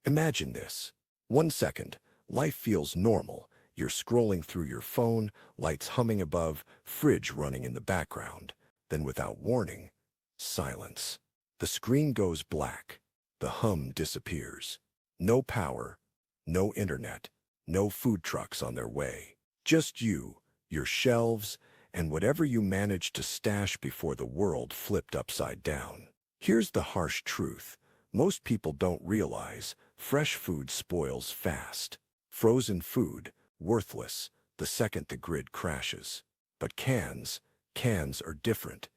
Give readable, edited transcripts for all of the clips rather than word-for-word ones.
Imagine this. 1 second, life feels normal. You're scrolling through your phone, lights humming above, fridge running in the background. Then without warning, silence. The screen goes black. The hum disappears. No power, no internet, no food trucks on their way. Just you, your shelves, and whatever you managed to stash before the world flipped upside down. Here's the harsh truth. Most people don't realize fresh food spoils fast. Frozen food, worthless, the second the grid crashes. But cans are different.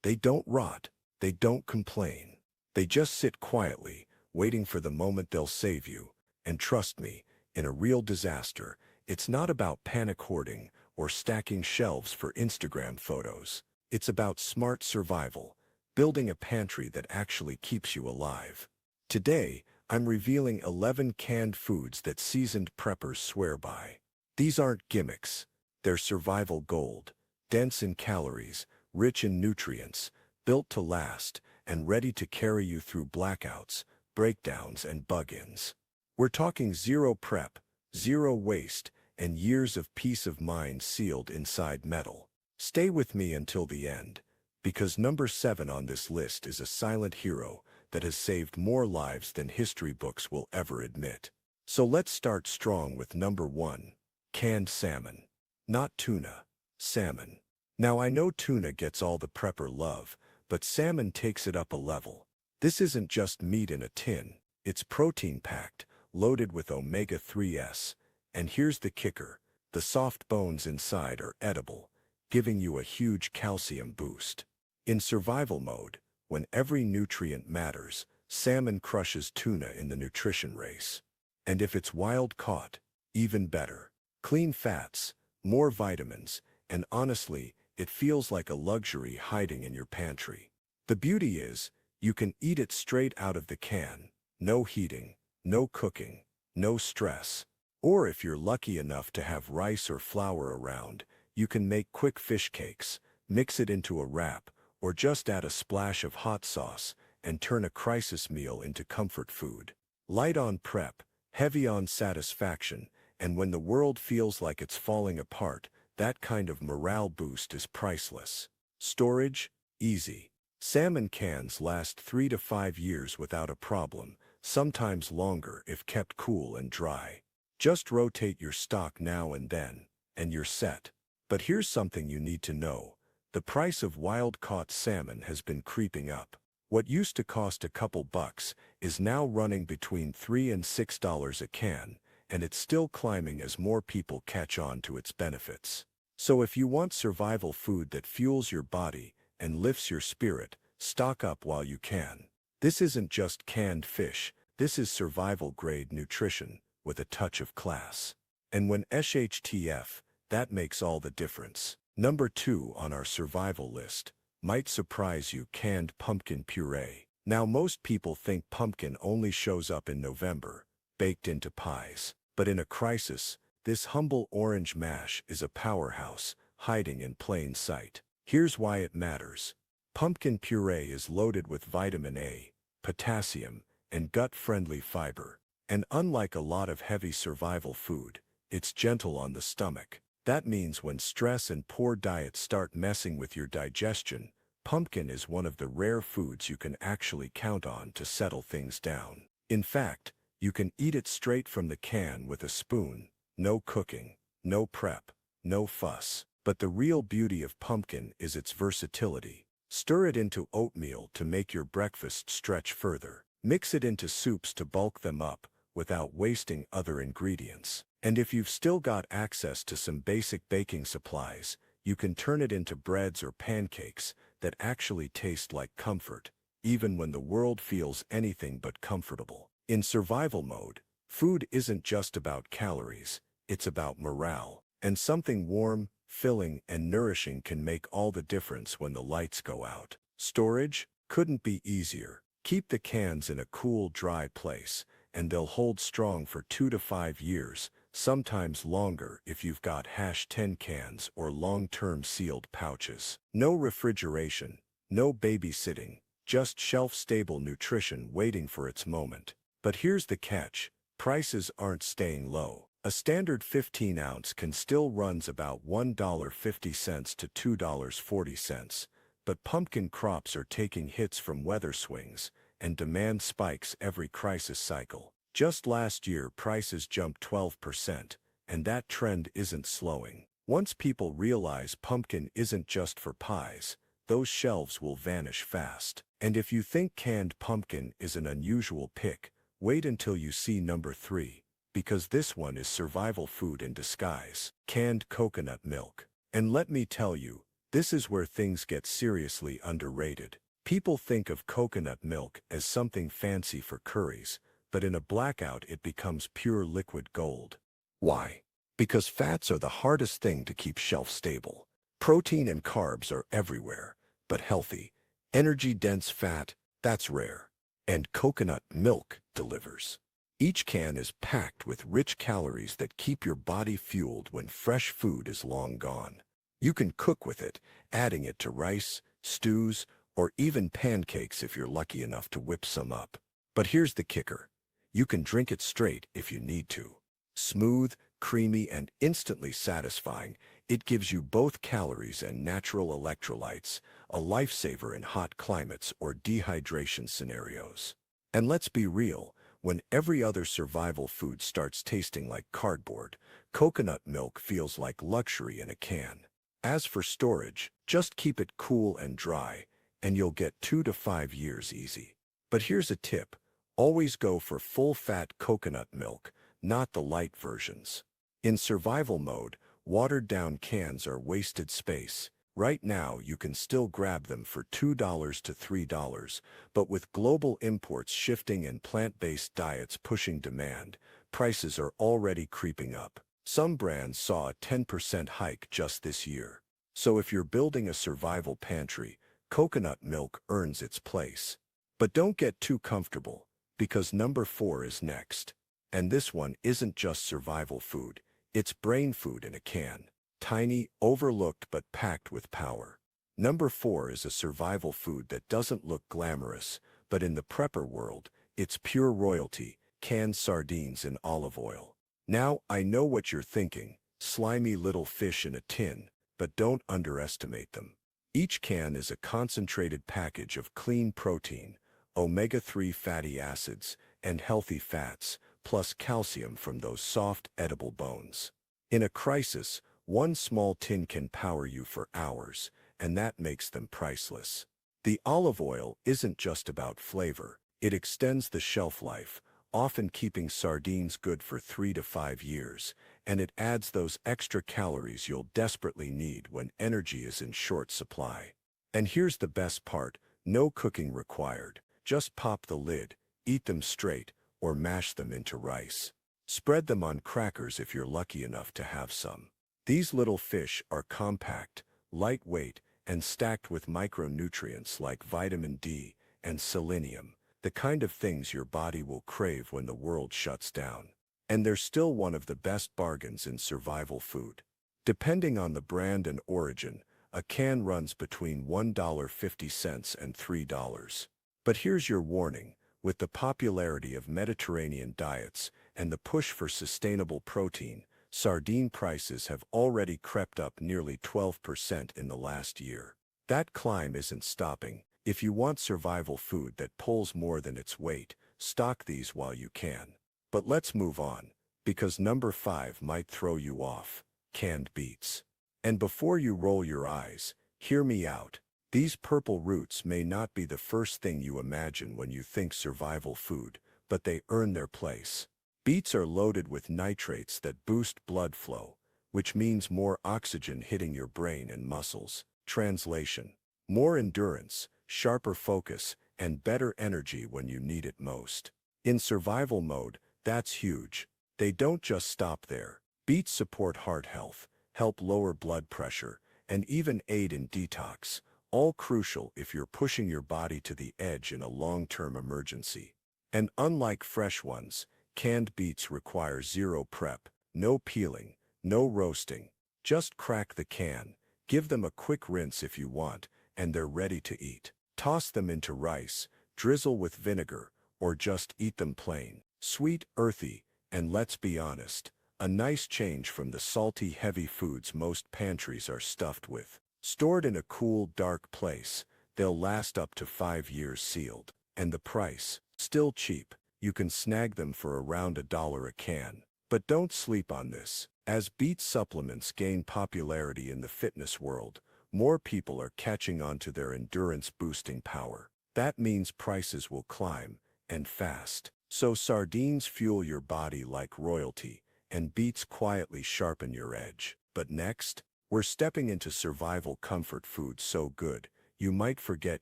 They don't rot. They don't complain. They just sit quietly, waiting for the moment they'll save you. And trust me, in a real disaster, it's not about panic hoarding or stacking shelves for Instagram photos. It's about smart survival, building a pantry that actually keeps you alive. Today, I'm revealing 11 canned foods that seasoned preppers swear by. These aren't gimmicks. They're survival gold, dense in calories, rich in nutrients, built to last, and ready to carry you through blackouts, breakdowns, and bug-ins. We're talking zero prep, zero waste, and years of peace of mind sealed inside metal. Stay with me until the end, because number 7 on this list is a silent hero that has saved more lives than history books will ever admit. So let's start strong with number 1, canned salmon. Not tuna, salmon. Now I know tuna gets all the prepper love, but salmon takes it up a level. This isn't just meat in a tin, it's protein-packed, loaded with omega-3s. And here's the kicker, the soft bones inside are edible, giving you a huge calcium boost. In survival mode, when every nutrient matters, salmon crushes tuna in the nutrition race. And if it's wild-caught, even better. Clean fats, more vitamins, and honestly, it feels like a luxury hiding in your pantry. The beauty is, you can eat it straight out of the can. No heating, no cooking, no stress. Or if you're lucky enough to have rice or flour around, you can make quick fish cakes, mix it into a wrap, or just add a splash of hot sauce and turn a crisis meal into comfort food. Light on prep, heavy on satisfaction, and when the world feels like it's falling apart, that kind of morale boost is priceless. Storage? Easy. Salmon cans last 3 to 5 years without a problem, sometimes longer if kept cool and dry. Just rotate your stock now and then, and you're set. But here's something you need to know. The price of wild-caught salmon has been creeping up. What used to cost a couple bucks is now running between $3 and $6 a can, and it's still climbing as more people catch on to its benefits. So if you want survival food that fuels your body and lifts your spirit, stock up while you can. This isn't just canned fish, this is survival-grade nutrition with a touch of class. And when SHTF, that makes all the difference. Number 2 on our survival list might surprise you, canned pumpkin puree. Now most people think pumpkin only shows up in November, baked into pies. But in a crisis, this humble orange mash is a powerhouse, hiding in plain sight. Here's why it matters. Pumpkin puree is loaded with vitamin A, potassium, and gut-friendly fiber. And unlike a lot of heavy survival food, it's gentle on the stomach. That means when stress and poor diet start messing with your digestion, pumpkin is one of the rare foods you can actually count on to settle things down. In fact, you can eat it straight from the can with a spoon. No cooking, no prep, no fuss. But the real beauty of pumpkin is its versatility. Stir it into oatmeal to make your breakfast stretch further. Mix it into soups to bulk them up without wasting other ingredients. And if you've still got access to some basic baking supplies, you can turn it into breads or pancakes that actually taste like comfort, even when the world feels anything but comfortable. In survival mode, food isn't just about calories, it's about morale. And something warm, filling, and nourishing can make all the difference when the lights go out. Storage couldn't be easier. Keep the cans in a cool, dry place, and they'll hold strong for 2 to 5 years, sometimes longer if you've got #10 cans or long-term sealed pouches. No refrigeration, no babysitting, just shelf-stable nutrition waiting for its moment. But here's the catch. Prices aren't staying low. A standard 15-ounce can still runs about $1.50 to $2.40, but pumpkin crops are taking hits from weather swings, and demand spikes every crisis cycle. Just last year, prices jumped 12%, and that trend isn't slowing. Once people realize pumpkin isn't just for pies, those shelves will vanish fast. And if you think canned pumpkin is an unusual pick, wait until you see number 3, because this one is survival food in disguise: canned coconut milk. And let me tell you, this is where things get seriously underrated. People think of coconut milk as something fancy for curries, but in a blackout it becomes pure liquid gold. Why? Because fats are the hardest thing to keep shelf-stable. Protein and carbs are everywhere, but healthy, energy-dense fat, that's rare. And coconut milk delivers. Each can is packed with rich calories that keep your body fueled when fresh food is long gone. You can cook with it, adding it to rice, stews, or even pancakes if you're lucky enough to whip some up. But here's the kicker. You can drink it straight if you need to. Smooth, creamy, and instantly satisfying, it gives you both calories and natural electrolytes, a lifesaver in hot climates or dehydration scenarios. And let's be real, when every other survival food starts tasting like cardboard, coconut milk feels like luxury in a can. As for storage, just keep it cool and dry, and you'll get 2 to 5 years easy. But here's a tip. Always go for full-fat coconut milk, not the light versions. In survival mode, watered-down cans are wasted space. Right now, you can still grab them for $2 to $3, but with global imports shifting and plant-based diets pushing demand, prices are already creeping up. Some brands saw a 10% hike just this year. So if you're building a survival pantry, coconut milk earns its place. But don't get too comfortable, because number 4 is next. And this one isn't just survival food, it's brain food in a can. Tiny, overlooked, but packed with power. Number 4 is a survival food that doesn't look glamorous, but in the prepper world, it's pure royalty: canned sardines in olive oil. Now, I know what you're thinking, slimy little fish in a tin, but don't underestimate them. Each can is a concentrated package of clean protein, omega-3 fatty acids, and healthy fats, plus calcium from those soft, edible bones. In a crisis, one small tin can power you for hours, and that makes them priceless. The olive oil isn't just about flavor, it extends the shelf life, often keeping sardines good for 3 to 5 years, and it adds those extra calories you'll desperately need when energy is in short supply. And here's the best part: no cooking required. Just pop the lid, eat them straight, or mash them into rice. Spread them on crackers if you're lucky enough to have some. These little fish are compact, lightweight, and stacked with micronutrients like vitamin D and selenium, the kind of things your body will crave when the world shuts down. And they're still one of the best bargains in survival food. Depending on the brand and origin, a can runs between $1.50 and $3. But here's your warning: with the popularity of Mediterranean diets and the push for sustainable protein, sardine prices have already crept up nearly 12% in the last year. That climb isn't stopping. If you want survival food that pulls more than its weight, stock these while you can. But let's move on, because number 5 might throw you off: canned beets. And before you roll your eyes, hear me out. These purple roots may not be the first thing you imagine when you think survival food, but they earn their place. Beets are loaded with nitrates that boost blood flow, which means more oxygen hitting your brain and muscles. Translation: more endurance, sharper focus, and better energy when you need it most. In survival mode, that's huge. They don't just stop there. Beets support heart health, help lower blood pressure, and even aid in detox, all crucial if you're pushing your body to the edge in a long-term emergency. And unlike fresh ones, canned beets require zero prep, no peeling, no roasting. Just crack the can, give them a quick rinse if you want, and they're ready to eat. Toss them into rice, drizzle with vinegar, or just eat them plain. Sweet, earthy, and let's be honest, a nice change from the salty, heavy foods most pantries are stuffed with. Stored in a cool, dark place, they'll last up to 5 years sealed. And the price, still cheap. You can snag them for around $1 a can. But don't sleep on this. As beet supplements gain popularity in the fitness world, more people are catching on to their endurance-boosting power. That means prices will climb, and fast. So sardines fuel your body like royalty, and beets quietly sharpen your edge. But next, we're stepping into survival comfort food so good, you might forget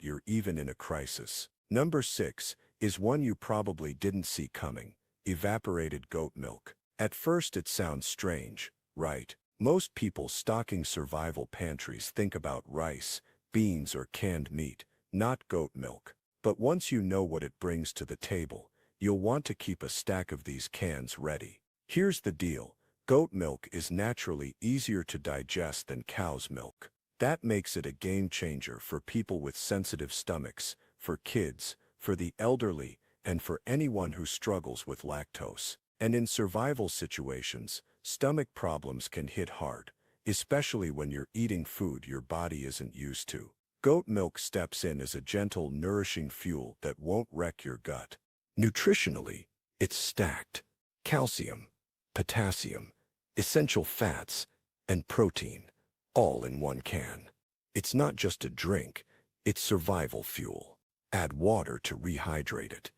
you're even in a crisis. Number 6 is one you probably didn't see coming: evaporated goat milk. At first it sounds strange, right? Most people stocking survival pantries think about rice, beans, or canned meat, not goat milk. But once you know what it brings to the table, you'll want to keep a stack of these cans ready. Here's the deal: goat milk is naturally easier to digest than cow's milk. That makes it a game changer for people with sensitive stomachs, for kids, for the elderly, and for anyone who struggles with lactose. And in survival situations, stomach problems can hit hard, especially when you're eating food your body isn't used to. Goat milk steps in as a gentle, nourishing fuel that won't wreck your gut. Nutritionally, it's stacked: calcium, potassium, essential fats, and protein, all in one can. It's not just a drink, it's survival fuel. Add water to rehydrate it,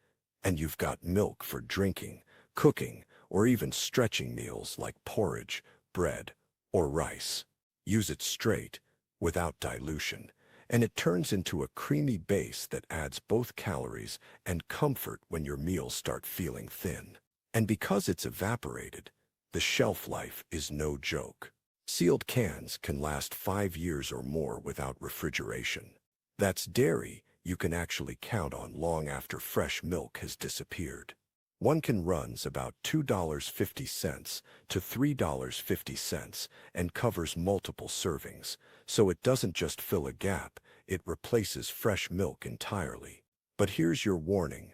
and you've got milk for drinking, cooking, or even stretching meals like porridge, bread, or rice. Use it straight, without dilution, and it turns into a creamy base that adds both calories and comfort when your meals start feeling thin. And because it's evaporated, the shelf life is no joke. Sealed cans can last 5 years or more without refrigeration. That's dairy you can actually count on long after fresh milk has disappeared. One can runs about $2.50 to $3.50 and covers multiple servings, so it doesn't just fill a gap, it replaces fresh milk entirely. But here's your warning: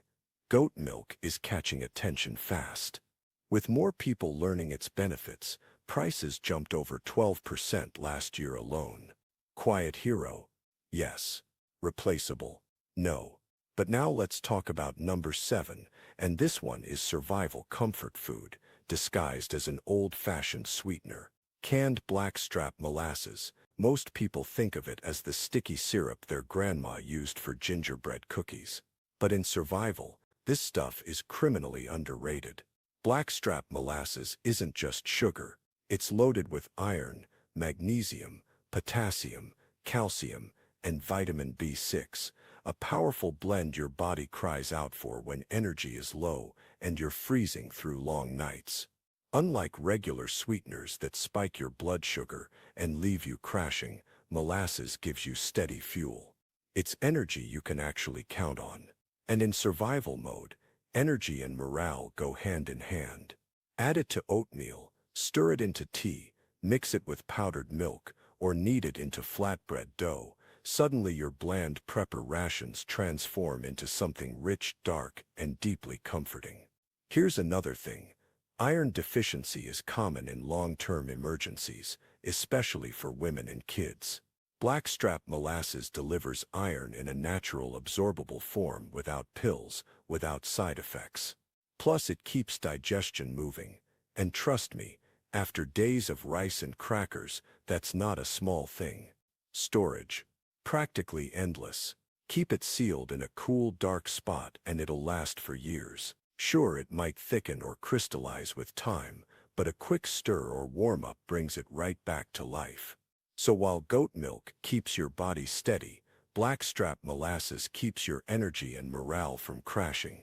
goat milk is catching attention fast. With more people learning its benefits, prices jumped over 12% last year alone. Quiet hero? Yes. Replaceable? No. But now let's talk about number 7, and this one is survival comfort food, disguised as an old-fashioned sweetener: canned blackstrap molasses. Most people think of it as the sticky syrup their grandma used for gingerbread cookies. But in survival, this stuff is criminally underrated. Blackstrap molasses isn't just sugar. It's loaded with iron, magnesium, potassium, calcium, and vitamin B6, a powerful blend your body cries out for when energy is low and you're freezing through long nights. Unlike regular sweeteners that spike your blood sugar and leave you crashing, molasses gives you steady fuel. It's energy you can actually count on. And in survival mode, energy and morale go hand in hand. Add it to oatmeal, stir it into tea, mix it with powdered milk, or knead it into flatbread dough. Suddenly your bland prepper rations transform into something rich, dark, and deeply comforting. Here's another thing: iron deficiency is common in long-term emergencies, especially for women and kids. Blackstrap molasses delivers iron in a natural, absorbable form without pills, without side effects. Plus, it keeps digestion moving. And trust me, after days of rice and crackers, that's not a small thing. Storage: practically endless. Keep it sealed in a cool, dark spot and it'll last for years. Sure, it might thicken or crystallize with time, but a quick stir or warm-up brings it right back to life. So while goat milk keeps your body steady, blackstrap molasses keeps your energy and morale from crashing.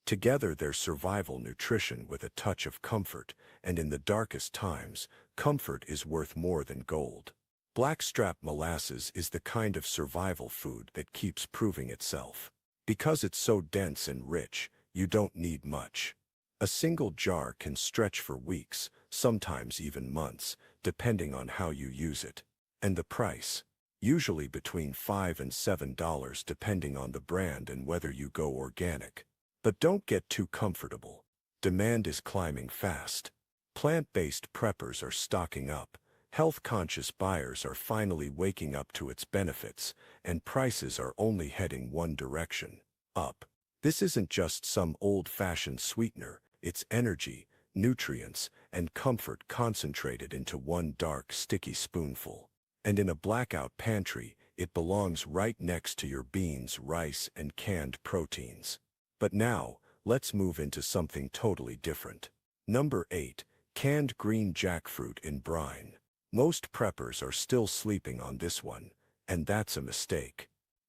Together they're survival nutrition with a touch of comfort, and in the darkest times, comfort is worth more than gold. Blackstrap molasses is the kind of survival food that keeps proving itself. Because it's so dense and rich, you don't need much. A single jar can stretch for weeks, sometimes even months, depending on how you use it. And the price? Usually between $5 and $7 depending on the brand and whether you go organic. But don't get too comfortable. Demand is climbing fast. Plant-based preppers are stocking up. Health-conscious buyers are finally waking up to its benefits, and prices are only heading one direction, up. This isn't just some old-fashioned sweetener, it's energy, nutrients, and comfort concentrated into one dark, sticky spoonful. And in a blackout pantry, it belongs right next to your beans, rice, and canned proteins. But now, let's move into something totally different. Number 8. Canned green jackfruit in brine. Most preppers are still sleeping on this one, and that's a mistake.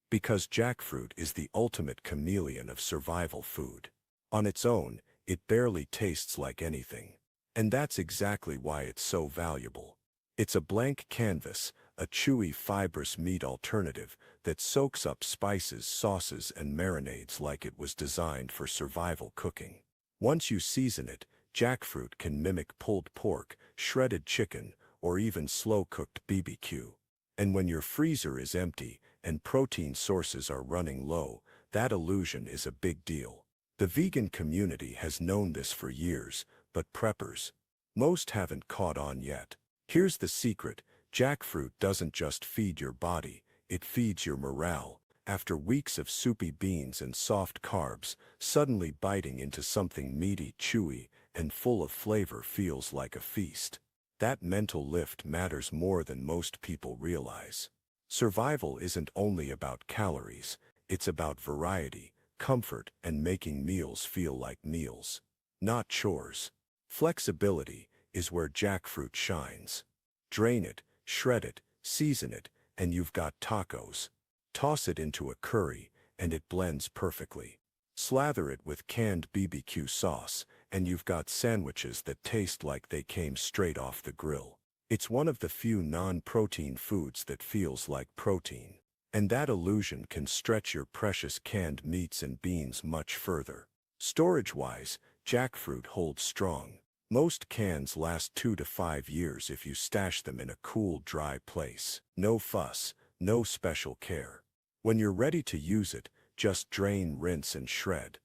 Because jackfruit is the ultimate chameleon of survival food. On its own, it barely tastes like anything. And that's exactly why it's so valuable. It's a blank canvas, a chewy, fibrous meat alternative that soaks up spices, sauces, and marinades like it was designed for survival cooking. Once you season it, jackfruit can mimic pulled pork, shredded chicken, or even slow-cooked BBQ. And when your freezer is empty and protein sources are running low, that illusion is a big deal. The vegan community has known this for years, but preppers, most haven't caught on yet. Here's the secret: jackfruit doesn't just feed your body, it feeds your morale. After weeks of soupy beans and soft carbs, suddenly biting into something meaty, chewy, and full of flavor feels like a feast. That mental lift matters more than most people realize. Survival isn't only about calories, it's about variety, comfort, and making meals feel like meals, not chores. Flexibility is where jackfruit shines. Drain it, shred it, season it, and you've got tacos. Toss it into a curry, and it blends perfectly. Slather it with canned BBQ sauce, and you've got sandwiches that taste like they came straight off the grill. It's one of the few non-protein foods that feels like protein. And that illusion can stretch your precious canned meats and beans much further. Storage-wise, jackfruit holds strong. Most cans last 2 to 5 years if you stash them in a cool, dry place. No fuss, no special care. When you're ready to use it, just drain, rinse, and shred.